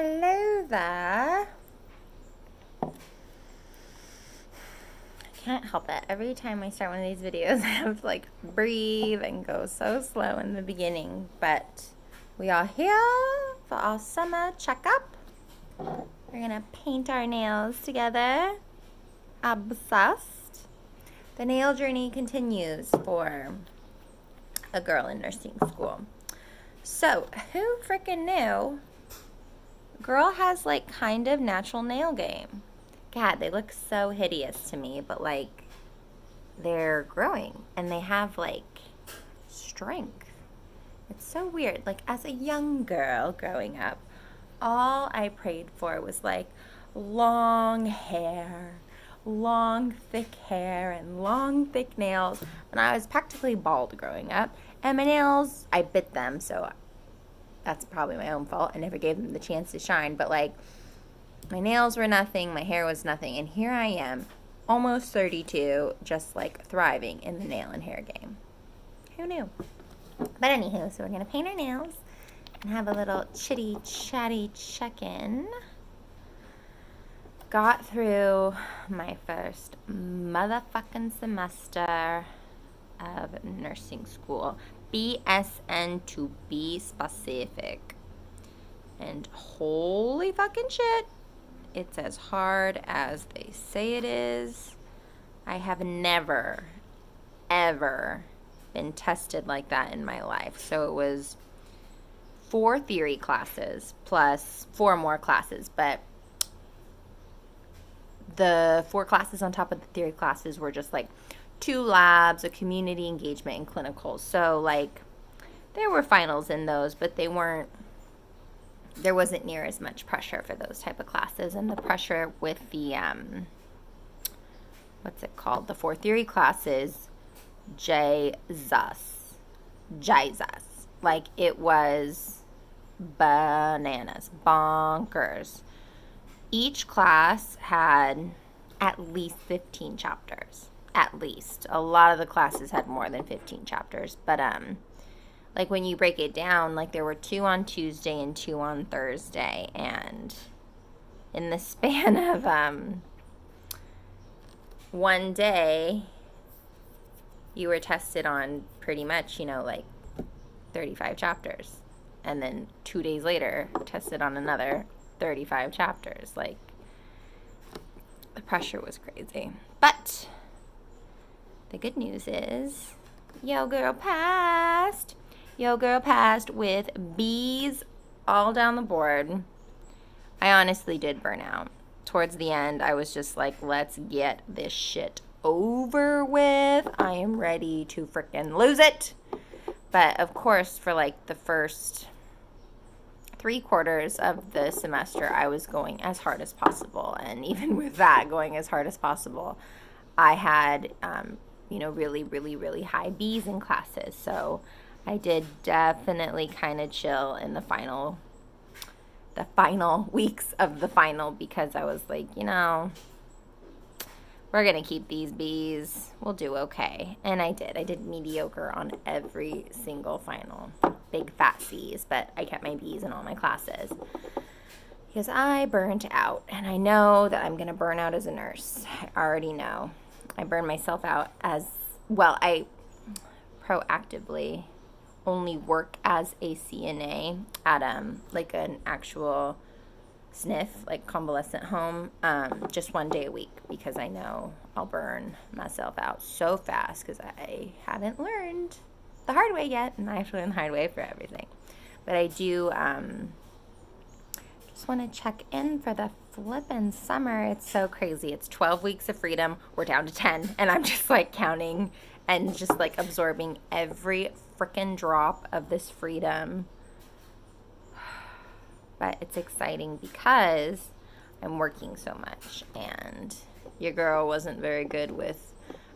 Hello there. I can't help it. Every time I start one of these videos, I have to like breathe and go so slow in the beginning. But we are here for our summer checkup. We're gonna paint our nails together. Obsessed. The nail journey continues for a girl in nursing school. So, who freaking knew? Girl has like kind of natural nail game. God, they look so hideous to me, but like they're growing and they have like strength. It's so weird. Like as a young girl growing up, all I prayed for was like long hair, long thick hair, and long thick nails. And I was practically bald growing up. And my nails, I bit them, so that's probably my own fault. I never gave them the chance to shine, but like my nails were nothing, my hair was nothing, and here I am, almost 32, just like thriving in the nail and hair game. Who knew? But anywho, so we're gonna paint our nails and have a little chitty chatty check-in. Got through my first motherfucking semester of nursing school. BSN to be specific. And holy fucking shit, it's as hard as they say it is. I have never, ever been tested like that in my life. So it was 4 theory classes plus 4 more classes, but the 4 classes on top of the theory classes were just like 2 labs, a community engagement, and clinicals. So like there were finals in those, but there wasn't near as much pressure for those type of classes. And the pressure with the what's it called, the 4 theory classes, Jesus, like it was bananas, bonkers. Each class had at least 15 chapters. At least. A lot of the classes had more than 15 chapters. But, like, when you break it down, like, there were 2 on Tuesday and 2 on Thursday. And in the span of, one day, you were tested on pretty much, like, 35 chapters. And then 2 days later, tested on another 35 chapters. Like, the pressure was crazy. But the good news is, yo girl passed with B's all down the board. I honestly did burn out. Towards the end, I was just like, let's get this shit over with. I am ready to freaking lose it. But of course, for like the first 3/4 of the semester, I was going as hard as possible. And even with that, going as hard as possible, I had, really, really, really high B's in classes. So I did definitely kind of chill in the final weeks of the final, because I was like, we're going to keep these B's. We'll do okay. And I did. I did mediocre on every single final. Big fat C's, but I kept my B's in all my classes because I burnt out. And I know that I'm going to burn out as a nurse. I already know. I burned myself out as well. I proactively only work as a CNA at like an actual SNF, like convalescent home, just 1 day a week, because I know I'll burn myself out so fast, because I haven't learned the hard way yet, and I have to learn the hard way for everything. But I do just want to check in for the flippin' summer. It's so crazy. It's 12 weeks of freedom. We're down to 10, and I'm just like counting and just like absorbing every freaking drop of this freedom. But it's exciting because I'm working so much, and your girl wasn't very good with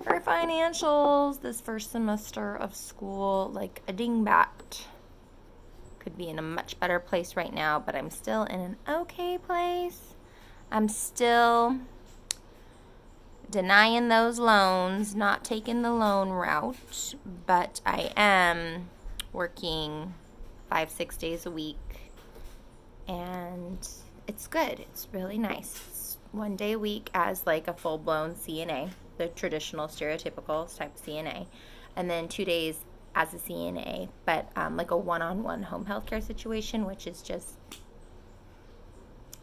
her financials this first semester of school. Like a dingbat. Could be in a much better place right now, but I'm still in an okay place. I'm still denying those loans, not taking the loan route, but I am working 5-6 days a week and it's good. It's really nice. It's 1 day a week as like a full-blown CNA, the traditional stereotypical type CNA, and then 2 days as a CNA, but like a one-on-one home health care situation, which is just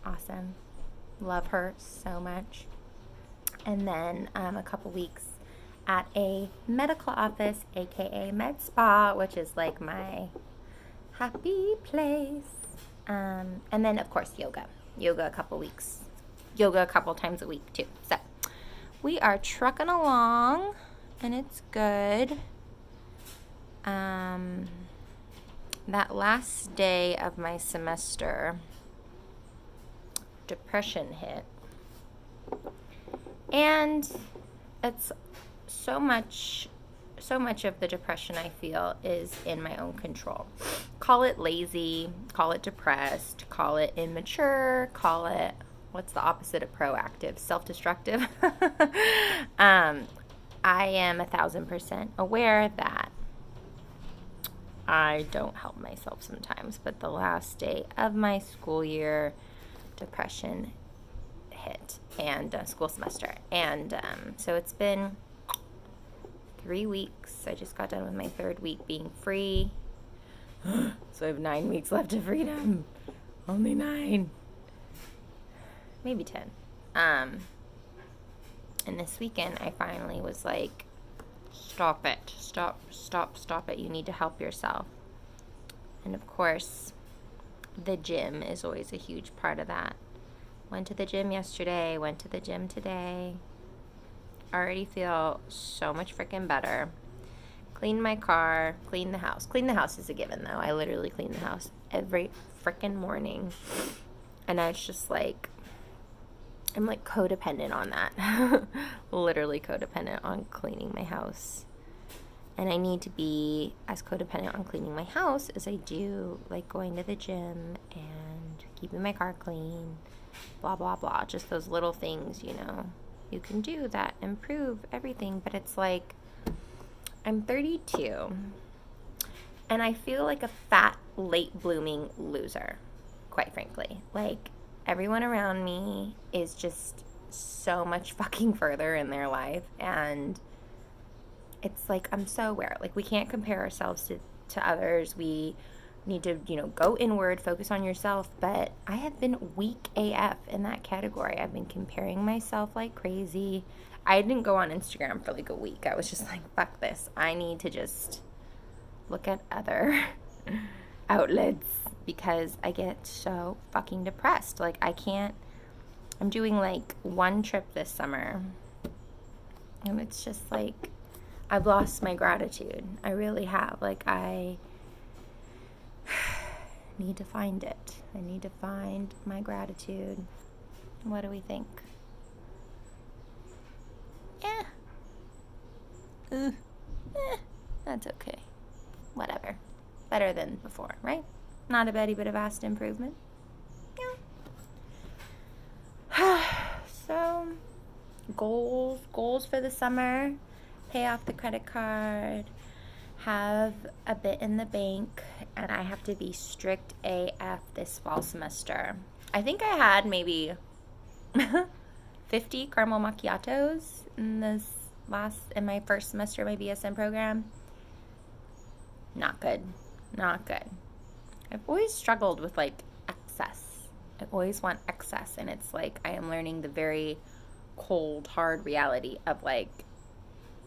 awesome. Love her so much. And then a couple weeks at a medical office, aka med spa, which is like my happy place. And then of course yoga a couple times a week too. So we are trucking along, and it's good. That last day of my semester, depression hit, and it's so much of the depression I feel is in my own control. Call it lazy, call it depressed, call it immature, call it, what's the opposite of proactive? Self-destructive. I am 1,000% aware that I don't help myself sometimes, but the last day of my school year, depression hit, and school semester. And so it's been 3 weeks. I just got done with my 3rd week being free. So I have 9 weeks left of freedom. Only 9. Maybe 10. And this weekend I finally was like, stop it. Stop it. You need to help yourself. And of course, the gym is always a huge part of that. Went to the gym yesterday, went to the gym today. Already feel so much freaking better. Cleaned my car, cleaned the house. Clean the house is a given, though. I literally clean the house every freaking morning. And I was just like, I'm like codependent on that. Literally codependent on cleaning my house. And I need to be as codependent on cleaning my house as I do like going to the gym and keeping my car clean, blah, blah, blah. Just those little things, you know, you can do that improve everything. But it's like, I'm 32 and I feel like a fat, late blooming loser, quite frankly. Like, everyone around me is just so much fucking further in their life, and it's like, I'm so aware. Like, we can't compare ourselves to others. We need to, you know, go inward, focus on yourself. But I have been weak AF in that category. I've been comparing myself like crazy. I didn't go on Instagram for like a week. I was just like, fuck this. I need to just look at other outlets because I get so fucking depressed. Like, I can't. I'm doing like one trip this summer, and it's just like, I've lost my gratitude. I really have. Like, I need to find it. I need to find my gratitude. What do we think? That's okay. Whatever. Better than before, right? Not a betty, but a vast improvement. Yeah. So, goals for the summer. Pay off the credit card, have a bit in the bank, and I have to be strict AF this fall semester. I think I had maybe 50 caramel macchiatos in my first semester of my BSN program. Not good. I've always struggled with like excess. I always want excess, and it's like I am learning the very cold, hard reality of like,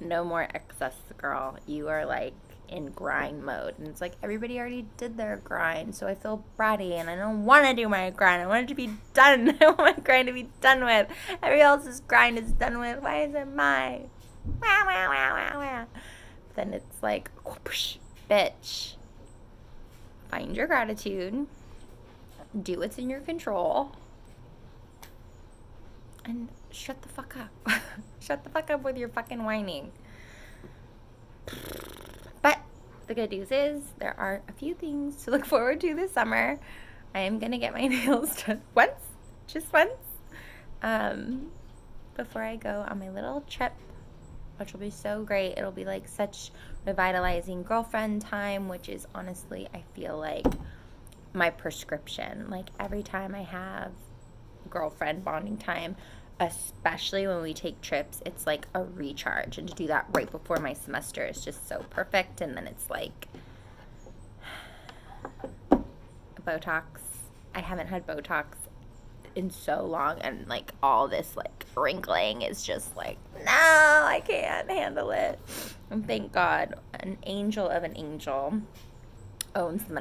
no more excess, girl. You are like in grind mode. And it's like, everybody already did their grind, so I feel bratty and I don't want to do my grind. I want it to be done. I want my grind to be done with. Everybody else's grind is done with. Why is it mine? Wah, wah, wah, wah, wah. Then it's like, whoosh, bitch. Find your gratitude. Do what's in your control. And shut the fuck up. Shut the fuck up with your fucking whining. But the good news is there are a few things to look forward to this summer. I am going to get my nails done just once, before I go on my little trip, which will be so great. It'll be like such revitalizing girlfriend time, which is honestly, I feel like my prescription. Like, every time I have girlfriend bonding time, especially when we take trips, it's like a recharge. And to do that right before my semester is just so perfect. And then it's like Botox. I haven't had Botox in so long, and like all this like wrinkling is just like, no, I can't handle it. And thank God an angel of an angel who owns the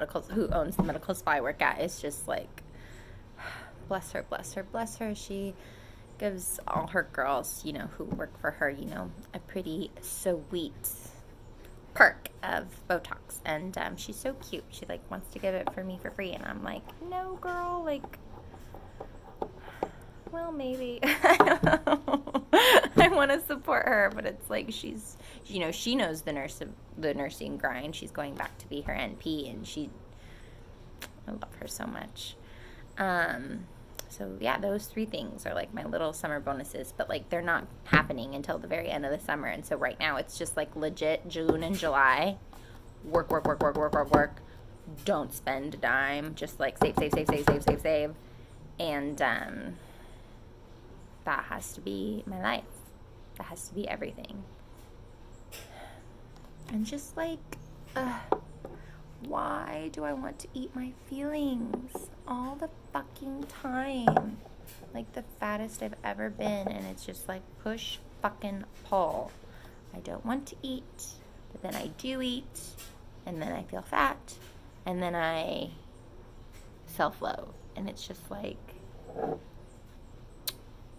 medical spa I work at is just like, bless her, bless her, bless her. She gives all her girls, you know, who work for her, you know, a pretty sweet perk of Botox. And she's so cute. She like wants to give it for me for free, and I'm like, no, girl, like, well, maybe. I don't know. I want to support her, but it's like she's, you know, she knows the nursing grind. She's going back to be her NP, and I love her so much. So yeah, those 3 things are like my little summer bonuses, but like they're not happening until the very end of the summer. And so right now it's just like legit June and July. Work. Don't spend a dime. Just like save. And that has to be my life. That has to be everything. And just like, why do I want to eat my feelings all the fucking time? Like the fattest I've ever been, and it's just like push fucking pull. I don't want to eat, but then I do eat, and then I feel fat, and then I self-loathe. And it's just like,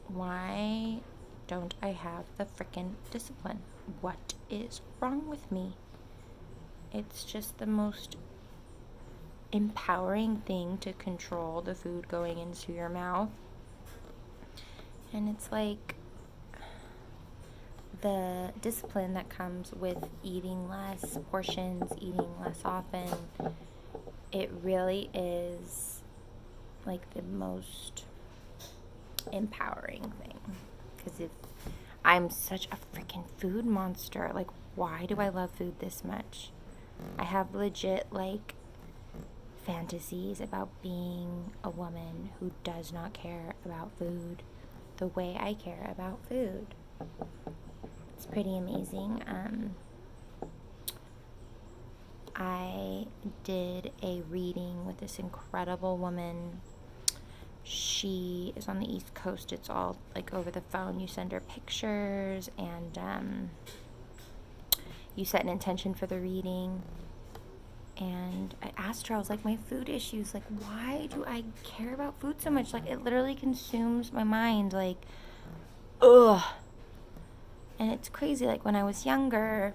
why don't I have the freaking discipline? What is wrong with me? It's just the most empowering thing to control the food going into your mouth. And it's like the discipline that comes with eating less portions, eating less often. It really is like the most empowering thing. Because if I'm such a freaking food monster, like, why do I love food this much? I have legit like fantasies about being a woman who does not care about food the way I care about food. It's pretty amazing. I did a reading with this incredible woman. She is on the East Coast. It's all like over the phone. You send her pictures, and you set an intention for the reading. And I asked her, I was like, my food issues, like, why do I care about food so much? Like, it literally consumes my mind, like, ugh. And it's crazy, like, when I was younger,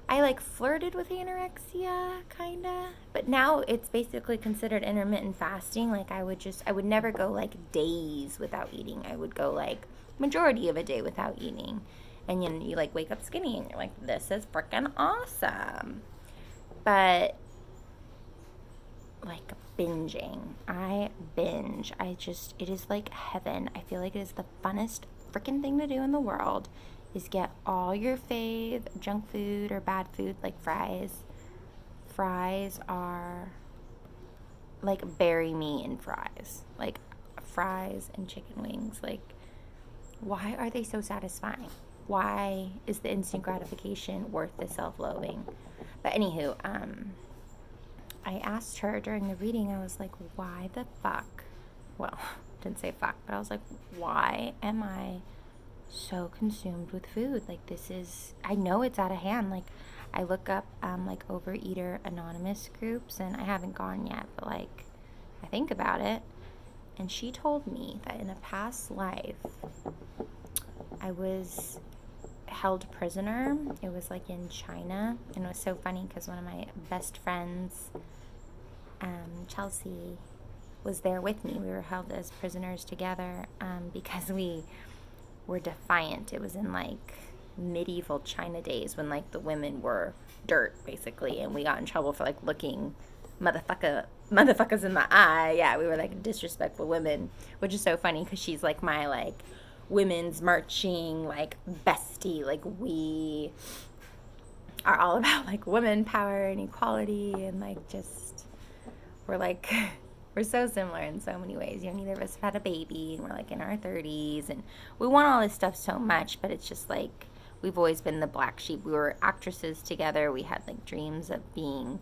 I, like, flirted with anorexia, kinda. But now it's basically considered intermittent fasting. Like, I would never go, like, days without eating. I would go, like, majority of a day without eating. And, you know, you, like, wake up skinny, and you're like, this is freaking awesome. But, like, binging. I binge. It is like heaven. I feel like it is the funnest freaking thing to do in the world, is get all your fave junk food or bad food, like fries. Fries are, like, bury me in fries. Like, fries and chicken wings. Like, why are they so satisfying? Why is the instant gratification worth the self-loathing? But anywho, I asked her during the reading, I was like, why the fuck? Well, didn't say fuck, but I was like, why am I so consumed with food? Like, I know it's out of hand. Like, I look up, like, Overeater Anonymous groups, and I haven't gone yet, but, like, I think about it. And she told me that in a past life, I was held prisoner. It was like in China, and it was so funny because one of my best friends, Chelsea, was there with me. We were held as prisoners together because we were defiant. It was in like medieval China days when like the women were dirt basically, and we got in trouble for like looking motherfuckers in the eye. Yeah, we were like disrespectful women, which is so funny because she's like my like women's marching like bestie. Like, we are all about like women power and equality, and like just we're like, we're so similar in so many ways. You know, neither of us have had a baby, and we're like in our 30s, and we want all this stuff so much, but it's just like, we've always been the black sheep. We were actresses together. We had like dreams of being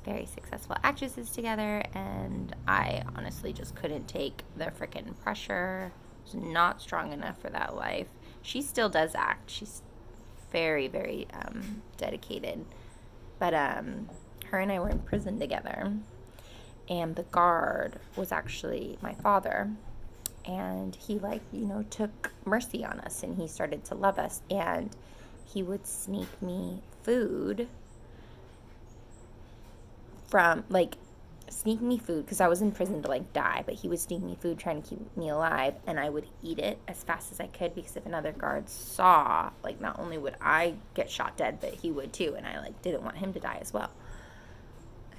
very successful actresses together, and I honestly just couldn't take the freaking pressure. I was not strong enough for that life. She still does act. She's very, very dedicated. But her and I were in prison together, and the guard was actually my father, and he, like, you know, took mercy on us, and he started to love us, and he would sneak me food from, like, because I was in prison to, like, die, but he would sneak me food trying to keep me alive, and I would eat it as fast as I could, because if another guard saw, like, not only would I get shot dead, but he would too, and I, like, didn't want him to die as well.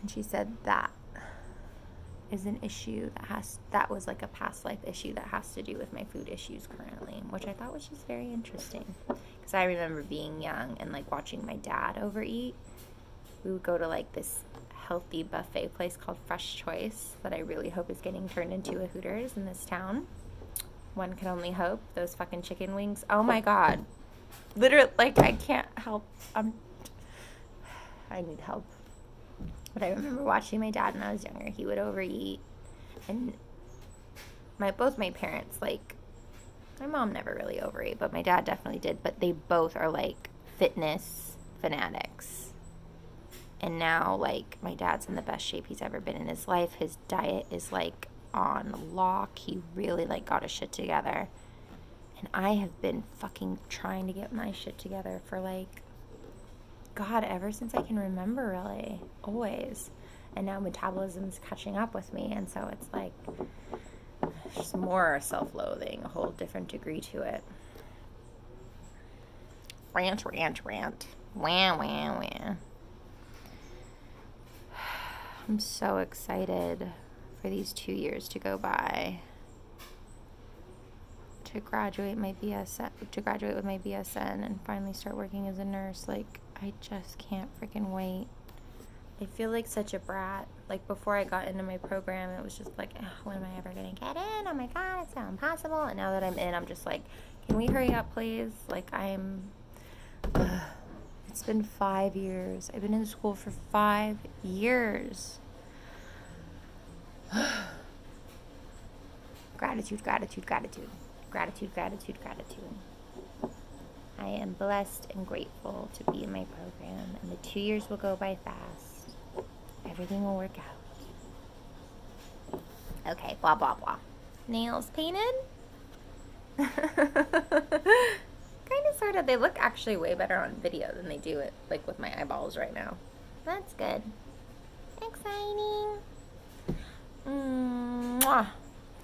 And she said that is an issue that was like a past life issue that has to do with my food issues currently, which I thought was just very interesting, because I remember being young and, like, watching my dad overeat. We would go to, like, this healthy buffet place called Fresh Choice that I really hope is getting turned into a Hooters in this town. One can only hope. Those fucking chicken wings, oh my god, literally, like, I can't help. I need help. But I remember watching my dad when I was younger. He would overeat, and both my parents, like, my mom never really overate, but my dad definitely did. But they both are, like, fitness fanatics. And now, like, my dad's in the best shape he's ever been in his life. His diet is, like, on lock. He really, like, got his shit together. And I have been fucking trying to get my shit together for, like, God, ever since I can remember, really. Always. And now metabolism's catching up with me, and so it's, like, just more self-loathing, a whole different degree to it. Rant. Wah, wah, wah. I'm so excited for these 2 years to go by, to graduate with my BSN and finally start working as a nurse. Like, I just can't freaking wait. I feel like such a brat. Like, before I got into my program, it was just like, when am I ever gonna get in? Oh my god, it's so impossible. And now that I'm in, I'm just like, can we hurry up, please? Like, it's been 5 years. I've been in school for 5 years. Gratitude. I am blessed and grateful to be in my program, and the 2 years will go by fast. Everything will work out. Okay, blah, blah, blah. Nails painted? Kind of, sort of. They look actually way better on video than they do it, like, with my eyeballs right now. That's good. Exciting. Mwah.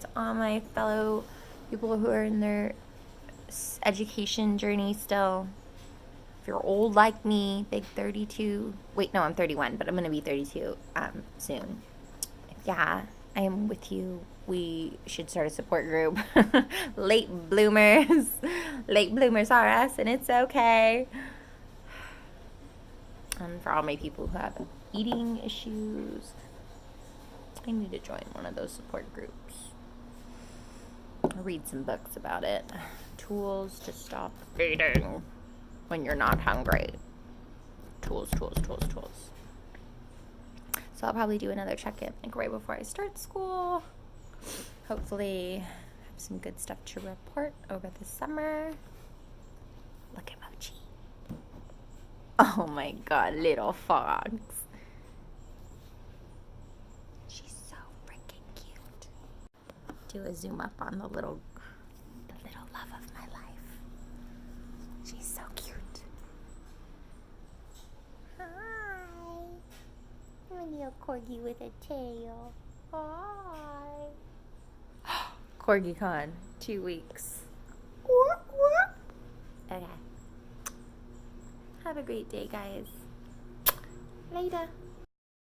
To all my fellow people who are in their education journey still. If you're old like me, big 32. Wait, no, I'm 31, but I'm going to be 32 soon. Yeah, I am with you. We should start a support group. Late bloomers are us, and it's okay. And for all my people who have eating issues, I need to join one of those support groups. I'll read some books about it. Tools to stop eating when you're not hungry. Tools. So I'll probably do another check-in, like, right before I start school. Hopefully have some good stuff to report over the summer. Look at Mochi. Oh my god, little fox. She's so freaking cute. Do a zoom up on the little love of my life. She's so cute. Hi. I'm a little corgi with a tail. Hi. CorgiCon, 2 weeks. Okay. Have a great day, guys. Later.